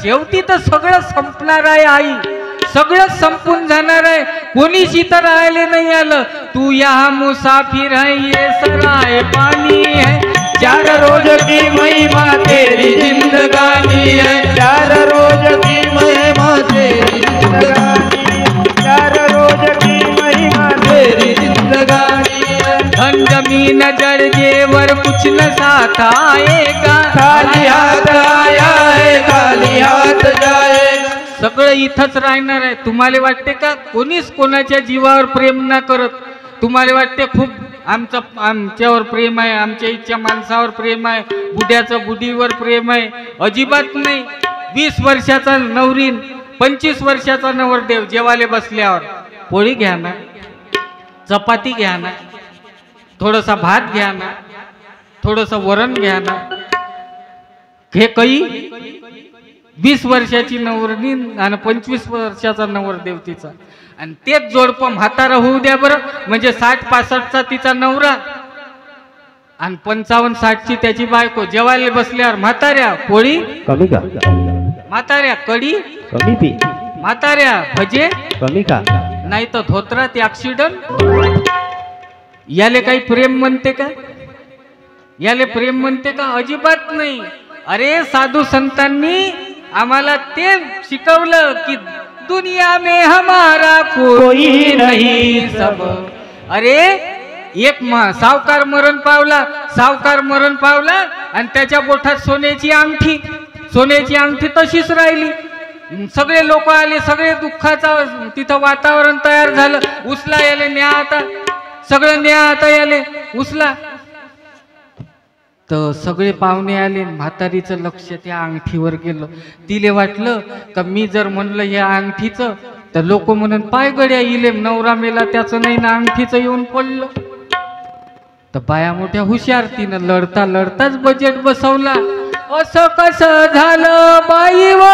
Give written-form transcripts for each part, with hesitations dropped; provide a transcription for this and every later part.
शेवटी तर सगळं संपणार आहे आई, सगळं संपून जाणार आहे, कोणीच इथं राहिले नाही आलं. तू यहाँ मुसाफिर है ये सराय पानी है, 4 रोज की महिमा तेरी जिंदगानी है, 4 रोज की महिमा तेरी जिंदगानी, 4 रोज की महिमा तेरी जिंदगानी है. धन जमीन जड़ जेवर कुछ न साथ आएगा, खाली हाथ आया है खाली हाथ जाएगा. सगळं इथंच राहणार आहे. तुम्हाला वाटते का कोणीच कोणाच्या जीवावर प्रेम न करत? तुम्हाला वाटते खूप आमच्यावर प्रेम आहे, आमच्या इच्छा माणसावर प्रेम आहे, बुड्याचं बुडीवर प्रेम आहे? अजिबात नाही. 20 वर्षाचा नवरीन 25 वर्षाचा नवरदेव जेवाले बसल्यावर पोळी घ्या ना, चपाती घ्या ना, थोडासा भात घ्या ना, थोडंसं वरण घ्या ना, हे काही 20 वर्षाची नवरीन आणि 25 वर्षाचा नवरदेव तिचा, आणि तेच जोडपं म्हातारा होऊ द्या बरं, म्हणजे 60-65चा तिचा नवरा आणि 55-60ची त्याची बायको. जेवायला बसल्यावर म्हाताऱ्या पोळी कमी का, म्हाताऱ्या कढी कमी पी, म्हाताऱ्या भजे कमी का, नाही तर धोत्रात ऍक्सिडेंट. याले काही प्रेम म्हणते का? याले प्रेम म्हणते का? अजिबात नाही. अरे साधू संतांनी आम्हाला ते शिकवलं की दुनिया में हमारा कोई नहीं सब. अरे एक सावकार मरण पावला आणि त्याच्या बोटात सोन्याची अंगठी तशीच राहिली. सगळे लोक आले, सगळे दुःखाचं तिथं वातावरण तयार झालं. उचला याले न्या, आता सगळं न्या, आता याले उचला. तर सगळे पाहुणे आले, म्हातारीचं लक्ष त्या अंगठीवर गेलं. तिले वाटलं का मी जर म्हणलं या अंगठीचं तर लोक म्हणून पाय गड्या इले नवरा मेला त्याचं नाही ना, अंगठीचं येऊन पडलं. तर बाया मोठ्या हुशार, तिनं लढताच बजेट बसवला. असं कसं झालं बाई व,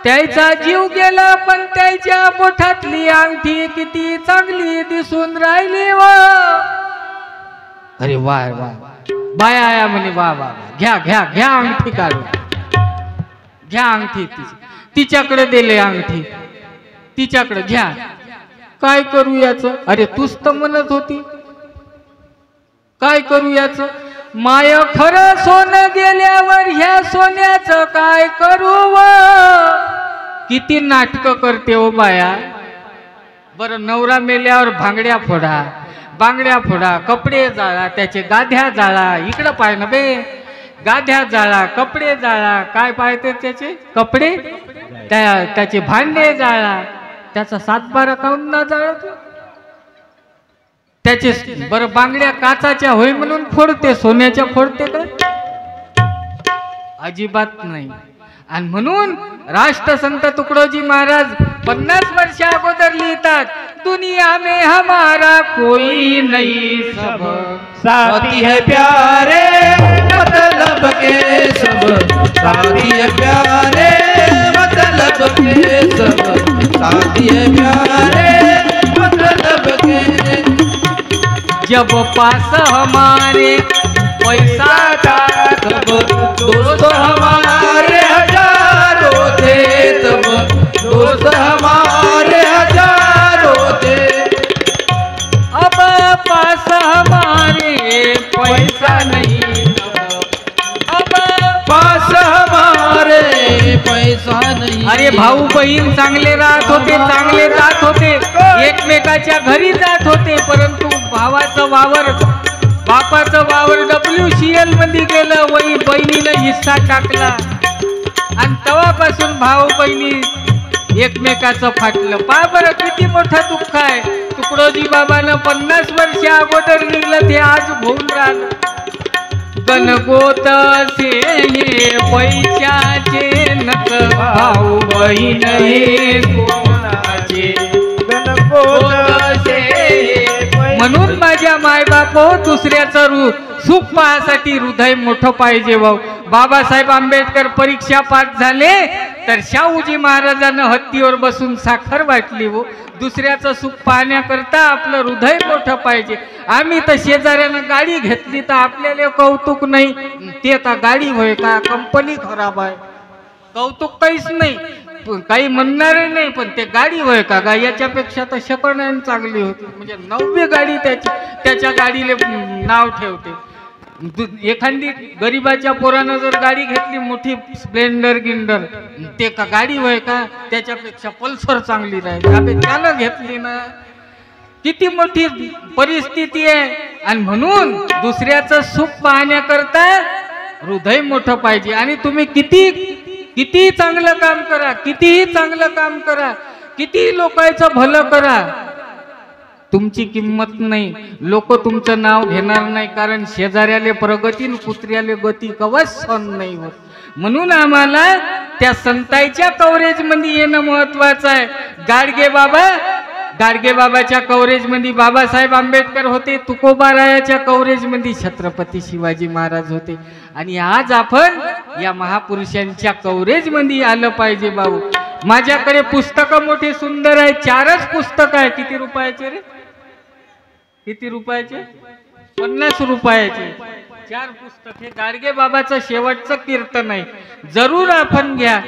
त्याचा जीव गेला पण त्याच्या बोटातली अंगठी किती चांगली दिसून राहिली व. अरे वा वा, बाया आया म्हणे वा वा, घ्या अंगठी काढून, घ्या अंगठी. तिच्याकडे दिले अंगठी, तिच्याकडे घ्या. काय करू याचं? अरे तूच तर म्हणत होती काय करू याचं? माय खरं सोनं गेल्यावर ह्या सोन्याचं काय करू व. किती नाटक करते हो बाया. बरं नवरा मेल्यावर बांगड्या फोडा, कपडे जाळा, त्याचे गाद्या जाळा. इकडं पाय ना बे, गाद्या जाळा, कपडे जाळा. काय पाहते त्याचे कपडे, त्याचे भांडे जाळा. त्याचा 7-12 काऊन ना जाळत? त्याचे बरं बांगड्या काचाच्या होय म्हणून फोडते, सोन्याच्या फोडते का? अजिबात नाही. आणि म्हणून राष्ट्रसंत तुकडोजी महाराज 50 वर्ष अगोदर लिहितात, दुनिया में हमारा कोई नहीं सब, साथी है प्यारे मतलब के सब, साथी है प्यारे मतलब के सब, साथी है प्यारे मतलब के. जब पास हमारे पैसा था तब दोस्त हमारे हजारों थे, तब दोस्त हमारे हजारों थे. अब पास हमारे पैसा नहीं, अब पास हमारे पैसा नहीं. अरे भाऊ बहीण चांगले राहत होते, एकमेकाच्या घरी जात होते, परंतु भावाचं वावर बापाचं वावर WCL मध्ये गेलं, बहिणीनं हिस्सा टाकला आणि तेव्हापासून भाऊ बहिणी एकमेकाचं फाटलं. पहा बरं किती मोठं दुःख आहे. तुकडोजी बाबानं 50 वर्ष अगोदर लिहिलं, ते आज होऊन राहिलं. गणगोत से हे पैशाचे नक, भाऊ बहीण हे कोणाचे. गणगोत से म्हणून माझ्या मायबाप दुसऱ्याचं सुख पाहण्यासाठी हृदय मोठं पाहिजे. भाऊ बाबासाहेब आंबेडकर परीक्षा पास झाले तर शाहूजी महाराजांना हत्तीवर बसून साखर वाटली. हो दुसऱ्याचं सुख पाहण्याकरता आपलं हृदय मोठं पाहिजे. आम्ही तर शेजाऱ्यानं गाडी घेतली तर आपल्याला कौतुक नाही, ते का गाडी होय का कंपनी खराब आहे. कौतुक काहीच नाही, काही म्हणणारे नाही, पण ते गाडी होय का गा याच्यापेक्षा तर सेकंड हँड चांगली होती. म्हणजे 9वी गाडी त्याच्या गाडीले नाव ठेवते. एखादी गरीबाच्या पोरानं जर गाडी घेतली मोठी स्प्लेंडर गिंडर, ते का गाडी होय का, त्याच्यापेक्षा पल्सर चांगली राहील. अबे त्यानं घेतली ना. किती मोठी परिस्थिती आहे. आणि म्हणून दुसऱ्याचं सुख पाहण्याकरता हृदय मोठं पाहिजे. आणि तुम्ही किती चांगलं काम करा, कितीही चांगलं काम करा, किती लोकांचं भलं करा, तुमची किंमत नाही. लोक तुमचं नाव घेणार नाही, कारण शेजाऱ्याले प्रगती कुत्र्याले गती कवच सहन नाही होत. म्हणून आम्हाला त्या संतांच्या कव्हरेज मध्ये येणं महत्वाचं आहे. गाडगे बाबाच्या कव्हरेज मध्ये बाबासाहेब आंबेडकर होते, तुकोबारायाच्या कव्हरेज मध्ये छत्रपती शिवाजी महाराज होते. आणि आज आपण या महापुरुषांच्या कव्हरेज मध्ये आलं पाहिजे. भाऊ, माझ्याकडे पुस्तकं मोठी सुंदर आहे. 4च पुस्तक आहे. किती रुपयाचे रे? किती रुपयाचे? 50 रुपयाचे 4 पुस्तक. हे गाडगे बाबाचं शेवटचं कीर्तन आहे, जरूर आपण घ्या.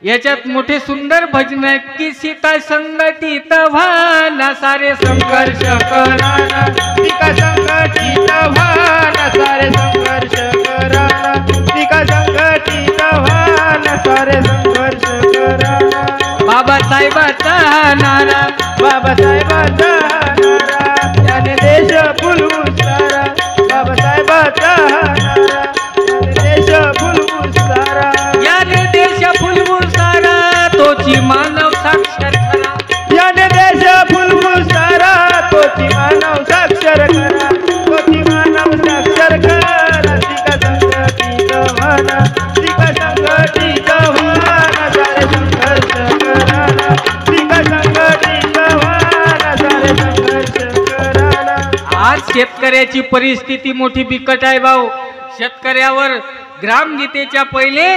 याच्यात मोठे सुंदर भजन आहे. किसी का संगठित व्हाना सारे संघर्ष कराना, तिका संघटित व्हाना सारे संघर्ष कराना, तिका संघटित व्हाना सारे संघर्ष कराना. बाबासाहेबाचा नारा, बाबासाहेबाचा नारा, त्याने देश फुलवून सारा. बाबासाहेबाचा नारा, त्याने देश फुलवून सारा. याने देश फुलवून सारा, तोची मानव साक्षर करा. याने देश फुलवून सारा, तोची मानव साक्षर करा, तोची मानव साक्षर करा. तिका संघटित व्हाना, तिका संघटित व्हाना सारे संघर्ष कराना, तिका संघटित व्हाना सारे संघर्ष कराना. आज शेतकऱ्याची परिस्थिती मोठी बिकट आहे. भाऊ, शेतकऱ्यावर ग्रामगीतेच्या पहिले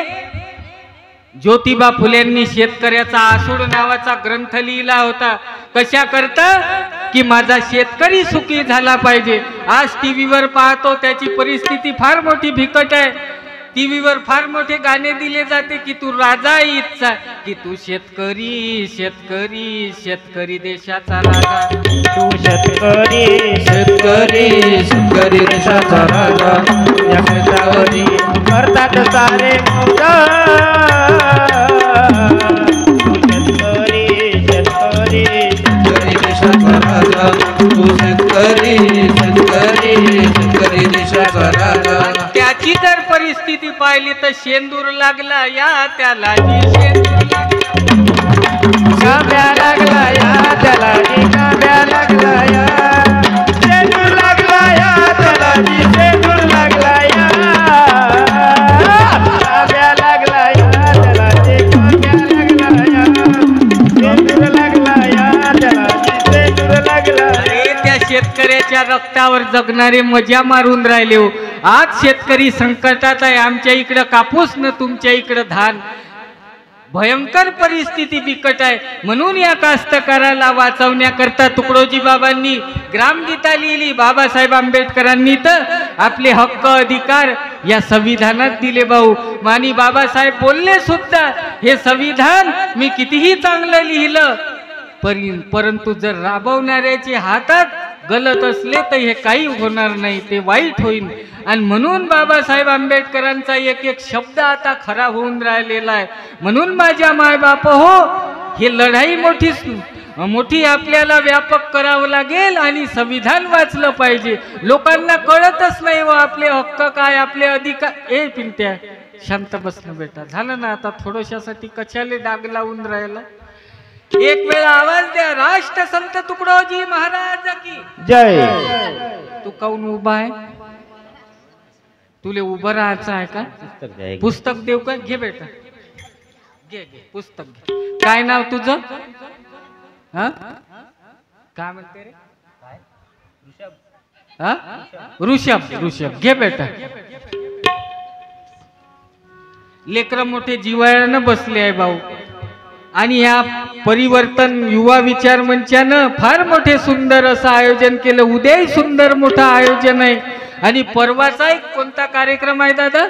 ज्योतिबा फुलेंनी शेतकऱ्याचा आसूड नावाचा ग्रंथ लिहिला होता. कशा करता? की माझा शेतकरी सुखी झाला पाहिजे. आज टीव्हीवर पाहतो त्याची परिस्थिती फार मोठी बिकट आहे. टीव्हीवर फार मोठे गाणे दिले जाते की तू राजा इच्छा, की तू शेतकरी शेतकरी शेतकरी देशाचा राजा, तू शेतकरी शेतकरी शेतकरी देशाचा राजा. या शेतावरी करतात सारे मौजा. तू शेतकरी शेतकरी शेतकरी देशाचा राजा, तू शेतकरी शेतकरी शेतकरी देशाचा राजा. त्याची जर परिस्थिती पाहिली तर शेंदूर लागला या त्याला जी शेंदूर कांब्या लागला या त्याला जी कांब्या लागला या. शेंदूर लागला या त्याला जी शेंदूर लागला या. कांब्या लागला या त्याला जी कांब्या लागला या. शेंदूर लागला या त्याला जी शेंदूर लागला. त्या शेतकऱ्याच्या रक्तावर जगणारे मजा मारून राहिले हो. आज शेतकरी संकटात आहे. आमच्या इकडं कापूस न तुमच्या इकडं धान. भयंकर परिस्थिती बिकट आहे. म्हणून या कास्तकाराला वाचवण्याकरता तुकडोजी बाबांनी ग्रामगीता लिहिली. बाबासाहेब आंबेडकरांनी तर आपले हक्क अधिकार या संविधानात दिले. भाऊ, आणि बाबासाहेब बोलले सुद्धा, हे संविधान मी कितीही चांगलं लिहिलं, परंतु जर राबवणाऱ्याच्या हातात गलत असले तर हे काही होणार नाही, ते वाईट होईल. आणि म्हणून बाबासाहेब आंबेडकरांचा एक एक शब्द आता खरा होऊन राहिलेला आहे. म्हणून माझ्या मायबाप हो, ही लढाई मोठी आपल्याला व्यापक करावं लागेल आणि संविधान वाचलं पाहिजे. लोकांना कळतच नाही व आपले हक्क काय, आपले अधिकार. ए पिंट्या, शांत बसणं बेटा. झालं ना आता? थोडशासाठी कशाले डाग लावून राहिला? एक वेळा आवाज द्या. राष्ट्रसंत तुकडोजी महाराज की जय. तू काऊन उभा आहे? तुले उभं राहायचं आहे का? पुस्तक देऊ का? घे बेटा, घे घे पुस्तक घे. काय नाव तुझं? हा, काय म्हणते रे? हा, ऋषभ. ऋषभ घे बेटा. लेकरं मोठे जिव्हाळ्यानं बसले आहे भाऊ. आणि ह्या परिवर्तन युवा विचार मंचानं फार मोठे सुंदर असं आयोजन केलं. उद्याही सुंदर मोठं आयोजन आहे. आणि परवाचा एक कोणता कार्यक्रम आहे दादा?